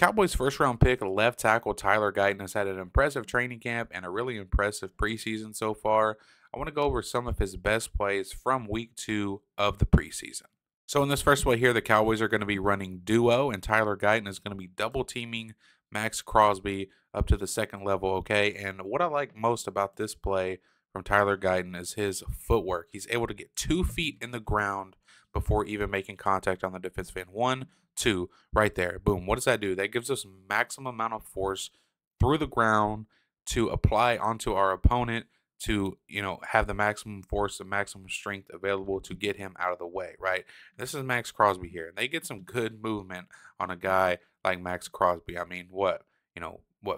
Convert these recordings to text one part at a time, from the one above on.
Cowboys' first-round pick, left tackle Tyler Guyton, has had an impressive training camp and a really impressive preseason so far. I want to go over some of his best plays from week 2 of the preseason. So in this first play here, the Cowboys are going to be running duo, and Tyler Guyton is going to be double teaming Max Crosby up to the second level, okay? And what I like most about this play from Tyler Guyton is his footwork. He's able to get 2 feet in the ground before even making contact on the defensive end. 1, 2, right there. Boom. What does that do? That gives us maximum amount of force through the ground to apply onto our opponent to, have the maximum force and maximum strength available to get him out of the way, right? This is Max Crosby here. And they get some good movement on a guy like Max Crosby. I mean, what,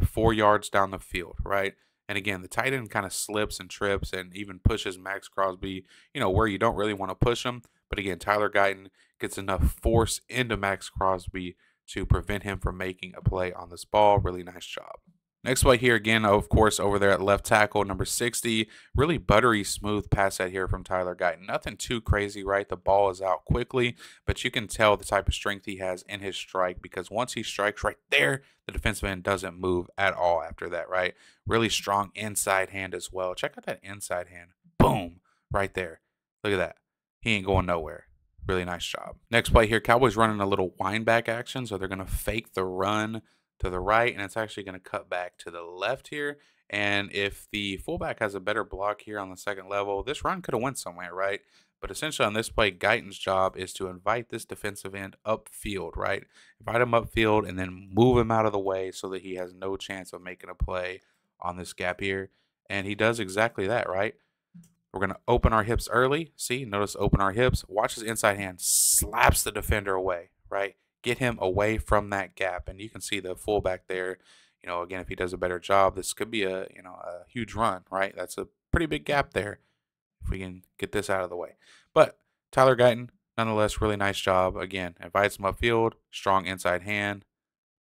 4 yards down the field, right? And again, the tight end kind of slips and trips and even pushes Max Crosby, where you don't really want to push him. But again, Tyler Guyton gets enough force into Max Crosby to prevent him from making a play on this ball. Really nice job. Next play here again, of course, over there at left tackle, number 60. Really buttery smooth pass set here from Tyler Guyton. Nothing too crazy, right? The ball is out quickly, but you can tell the type of strength he has in his strike because once he strikes right there, the defensive end doesn't move at all after that, right? Really strong inside hand as well. Check out that inside hand. Boom, right there. Look at that. He ain't going nowhere. Really nice job. Next play here, Cowboys running a little wind back action, so they're going to fake the run to the right, and it's actually going to cut back to the left here. And if the fullback has a better block here on the second level, this run could have went somewhere, right? But essentially on this play, Guyton's job is to invite this defensive end upfield, right? Invite him upfield and then move him out of the way so that he has no chance of making a play on this gap here. And he does exactly that, right? We're going to open our hips early. See, notice open our hips. Watch his inside hand. Slaps the defender away, right? Get him away from that gap. And you can see the fullback there. Again, if he does a better job, this could be a huge run, right? That's a pretty big gap there if we can get this out of the way. But Tyler Guyton, nonetheless, really nice job. Again, invites him upfield, strong inside hand.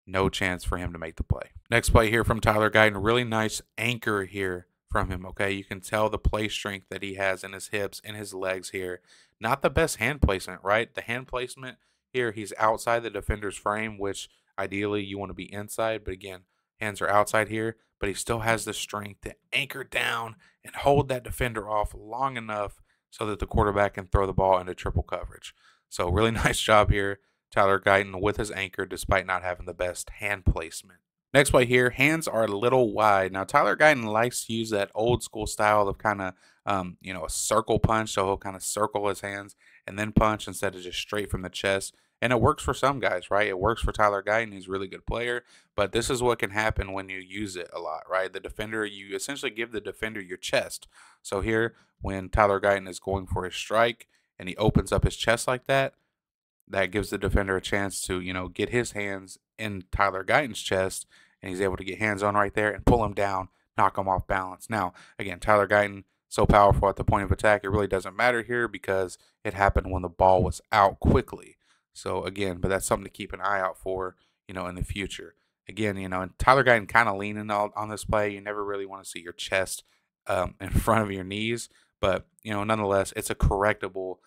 No chance for him to make the play. Next play here from Tyler Guyton. Really nice anchor here from him, okay? You can tell the play strength that he has in his hips, in his legs here. Not the best hand placement, right? The hand placement here, he's outside the defender's frame, which ideally you want to be inside. But again, hands are outside here, but he still has the strength to anchor down and hold that defender off long enough so that the quarterback can throw the ball into triple coverage. So really nice job here, Tyler Guyton, with his anchor despite not having the best hand placement. Next play here, hands are a little wide. Now, Tyler Guyton likes to use that old school style of kind of, a circle punch. So he'll kind of circle his hands and then punch instead of just straight from the chest. And it works for some guys, right? It works for Tyler Guyton. He's a really good player. But this is what can happen when you use it a lot, right? The defender, you essentially give the defender your chest. So here, when Tyler Guyton is going for his strike and he opens up his chest like that, that gives the defender a chance to, get his hands in Tyler Guyton's chest, and he's able to get hands on right there and pull him down, knock him off balance. Now, again, Tyler Guyton, so powerful at the point of attack, it really doesn't matter here because it happened when the ball was out quickly. So, again, but that's something to keep an eye out for, in the future. Again, and Tyler Guyton kind of leaning on this play. You never really want to see your chest in front of your knees. But, nonetheless, it's a correctable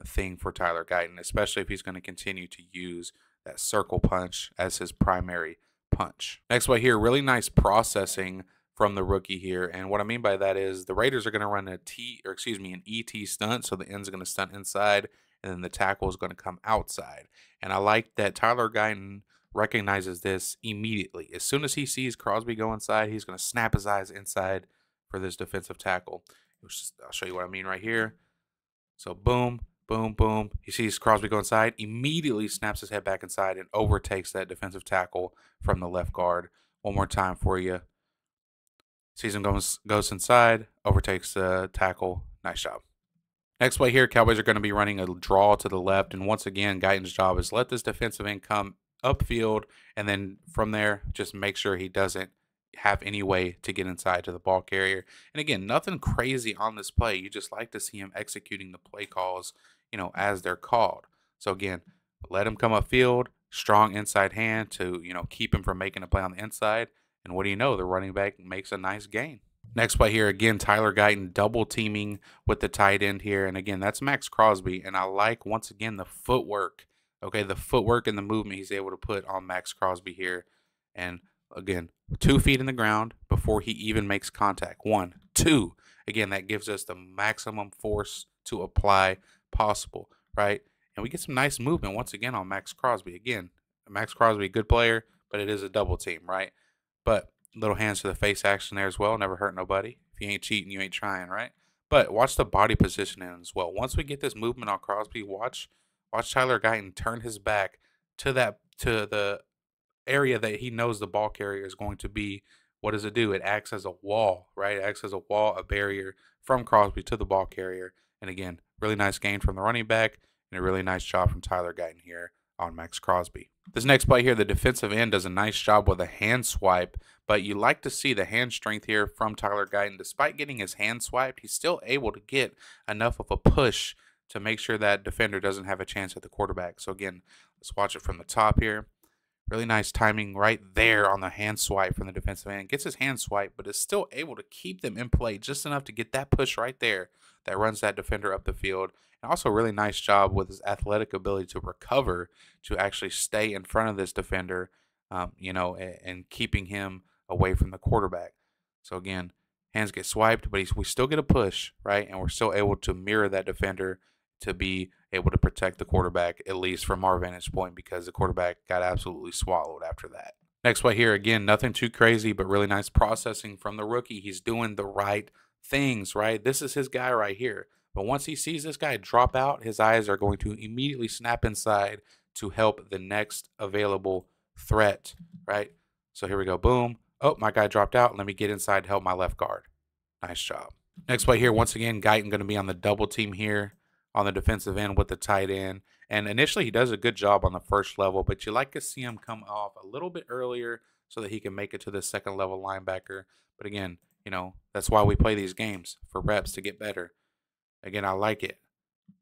thing for Tyler Guyton, especially if he's going to continue to use that circle punch as his primary punch. Next play here, really nice processing from the rookie here. And what I mean by that is the Raiders are going to run an ET stunt. So the end's going to stunt inside and then the tackle is going to come outside. And I like that Tyler Guyton recognizes this immediately. As soon as he sees Crosby go inside, he's going to snap his eyes inside for this defensive tackle. I'll show you what I mean right here. So boom, boom, boom. He sees Crosby go inside, immediately snaps his head back inside and overtakes that defensive tackle from the left guard. One more time for you. Sees him goes inside, overtakes the tackle. Nice job. Next play here, Cowboys are going to be running a draw to the left. And once again, Guyton's job is let this defensive end come upfield. And then from there, just make sure he doesn't have any way to get inside to the ball carrier. And again, nothing crazy on this play. You just like to see him executing the play calls, as they're called. So again, let him come upfield, strong inside hand to, keep him from making a play on the inside. And what do you know? The running back makes a nice gain. Next play here, again, Tyler Guyton double teaming with the tight end here. And again, that's Max Crosby. And I like, once again, the footwork Okay, the footwork and the movement he's able to put on Max Crosby here. And again, 2 feet in the ground before he even makes contact. One, two. Again, that gives us the maximum force to apply possible, right? And we get some nice movement once again on Max Crosby. Again, Max Crosby, a good player, but it is a double team, right? But little hands to the face action there as well. Never hurt nobody. If you ain't cheating, you ain't trying, right? But watch the body positioning as well. Once we get this movement on Crosby, watch Tyler Guyton turn his back to the area that he knows the ball carrier is going to be. What does it do? It acts as a wall, right? It acts as a wall, a barrier from Crosby to the ball carrier. And again, really nice gain from the running back and a really nice job from Tyler Guyton here on Max Crosby. This next play here, the defensive end does a nice job with a hand swipe, but you like to see the hand strength here from Tyler Guyton. Despite getting his hand swiped, he's still able to get enough of a push to make sure that defender doesn't have a chance at the quarterback. So again, let's watch it from the top here. Really nice timing right there on the hand swipe from the defensive end. Gets his hand swipe, but is still able to keep them in play just enough to get that push right there that runs that defender up the field. And also really nice job with his athletic ability to recover to actually stay in front of this defender, and keeping him away from the quarterback. So again, hands get swiped, but we still get a push, right? And we're still able to mirror that defender to be able to protect the quarterback, at least from our vantage point, because the quarterback got absolutely swallowed after that. Next play here, again, nothing too crazy, but really nice processing from the rookie. He's doing the right things, right? This is his guy right here. But once he sees this guy drop out, his eyes are going to immediately snap inside to help the next available threat, right? So here we go. Boom. Oh, my guy dropped out. Let me get inside to help my left guard. Nice job. Next play here, once again, Guyton going to be on the double team here on the defensive end with the tight end. And initially, he does a good job on the first level, but you like to see him come off a little bit earlier so that he can make it to the second level linebacker. But again, that's why we play these games, for reps to get better. Again, I like it.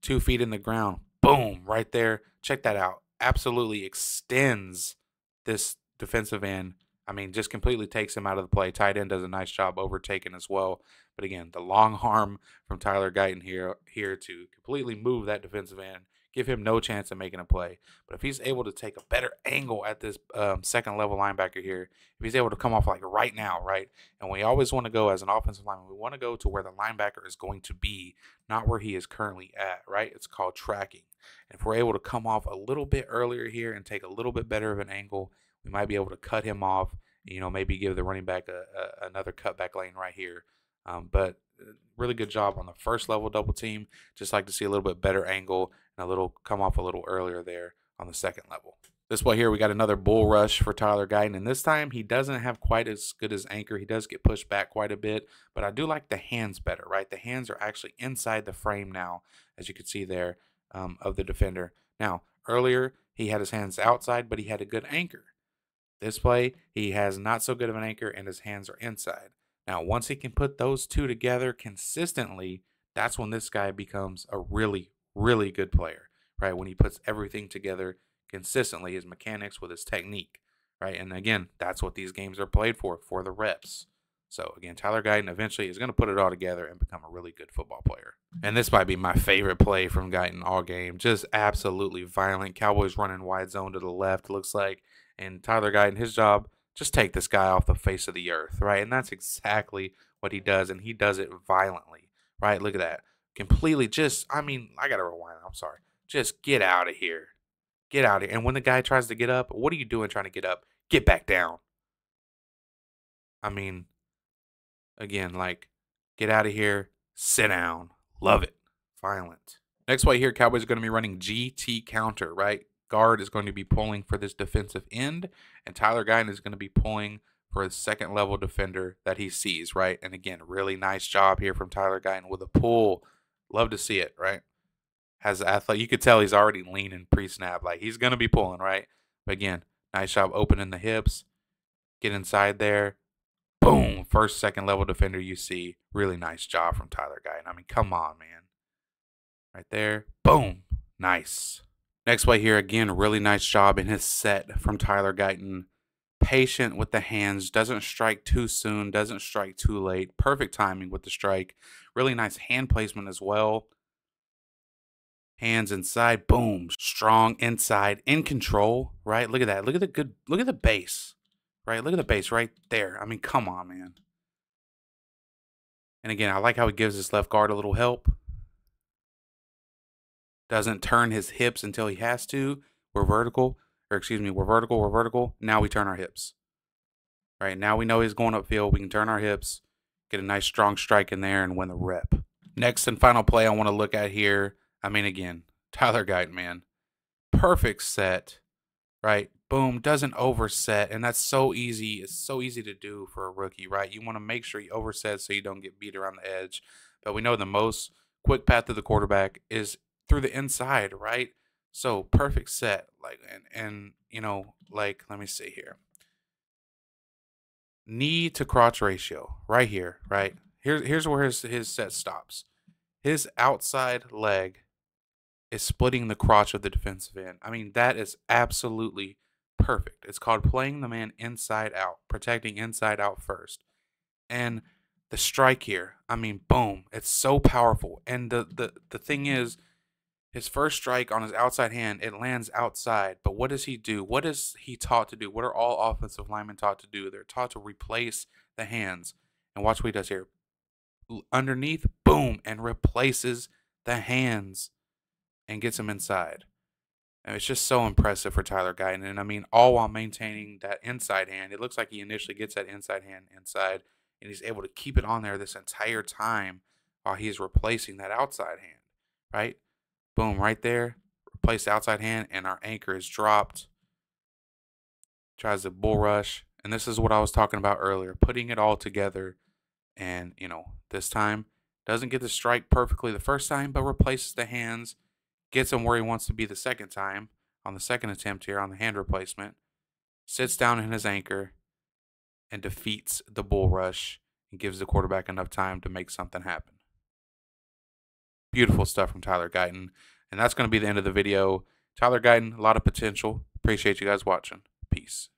2 feet in the ground. Boom, right there. Check that out. Absolutely extends this defensive end. I mean, just completely takes him out of the play. Tight end does a nice job overtaking as well. But again, the long arm from Tyler Guyton here to completely move that defensive end, give him no chance of making a play. But if he's able to take a better angle at this second level linebacker here, if he's able to come off like right now, right? And we always want to go as an offensive lineman, we want to go to where the linebacker is going to be, not where he is currently at, right? It's called tracking. And if we're able to come off a little bit earlier here and take a little bit better of an angle, we might be able to cut him off, maybe give the running back another cutback lane right here. But really good job on the first level double team. Just like to see a little bit better angle and come off a little earlier there on the second level. This way here, we got another bull rush for Tyler Guyton, and this time he doesn't have quite as good as anchor. He does get pushed back quite a bit, but I do like the hands better, right? The hands are actually inside the frame now, as you can see there, of the defender. Now, earlier he had his hands outside, but he had a good anchor. This play, he has not so good of an anchor and his hands are inside. Now, once he can put those two together consistently, that's when this guy becomes a really, really good player, right? When he puts everything together consistently, his mechanics with his technique, right? And again, that's what these games are played for the reps. So again, Tyler Guyton eventually is going to put it all together and become a really good football player. And this might be my favorite play from Guyton all game. Just absolutely violent. Cowboys running wide zone to the left, looks like. And Tyler Guyton, his job, just take this guy off the face of the earth, right? And that's exactly what he does, and he does it violently, right? Look at that. Completely I got to rewind. I'm sorry. Just get out of here. Get out of here. And when the guy tries to get up, what are you doing trying to get up? Get back down. I mean, again, get out of here. Sit down. Love it. Violent. Next play here, Cowboys are going to be running GT counter, right? Guard is going to be pulling for this defensive end, and Tyler Guyton is going to be pulling for his second level defender that he sees, right? And again, really nice job here from Tyler Guyton with a pull. Love to see it, right? Has the athlete, you could tell he's already leaning pre-snap, like he's going to be pulling, right? But again, nice job opening the hips, get inside there. Boom, first, second level defender you see. Really nice job from Tyler Guyton. I mean, come on, man. Right there. Boom. Nice. Next play here, again, really nice job in his set from Tyler Guyton. Patient with the hands, doesn't strike too soon, doesn't strike too late. Perfect timing with the strike. Really nice hand placement as well. Hands inside, boom, strong inside, in control, right? Look at that. Look at the base, right? Look at the base right there. I mean, come on, man. And again, I like how he gives his left guard a little help. Doesn't turn his hips until he has to. We're vertical, or excuse me, we're vertical. Now we turn our hips. Right now we know he's going upfield. We can turn our hips, get a nice strong strike in there, and win the rep. Next and final play I want to look at here. I mean, again, Tyler Guyton, man, perfect set, right? Boom, doesn't overset, and that's so easy. It's so easy to do for a rookie, right? You want to make sure you overset so you don't get beat around the edge. But we know the most quick path to the quarterback is through the inside, right? So perfect set, like, and you know, like, let me see here. Knee to crotch ratio, right here, right? Here's where his set stops. His outside leg is splitting the crotch of the defensive end. I mean, that is absolutely perfect. It's called playing the man inside out, protecting inside out first. And the strike here, I mean, boom, it's so powerful. And the thing is, his first strike on his outside hand, it lands outside. But what does he do? What is he taught to do? What are all offensive linemen taught to do? They're taught to replace the hands. And watch what he does here. Underneath, boom, and replaces the hands and gets him inside. And it's just so impressive for Tyler Guyton. And I mean, all while maintaining that inside hand. It looks like he initially gets that inside hand inside, and he's able to keep it on there this entire time while he's replacing that outside hand, right? Boom, right there. Replace the outside hand, and our anchor is dropped. Tries the bull rush. And this is what I was talking about earlier, putting it all together. And, you know, this time doesn't get the strike perfectly the first time, but replaces the hands, gets him where he wants to be the second time on the second attempt here on the hand replacement, sits down in his anchor, and defeats the bull rush and gives the quarterback enough time to make something happen. Beautiful stuff from Tyler Guyton. And that's going to be the end of the video. Tyler Guyton, a lot of potential. Appreciate you guys watching. Peace.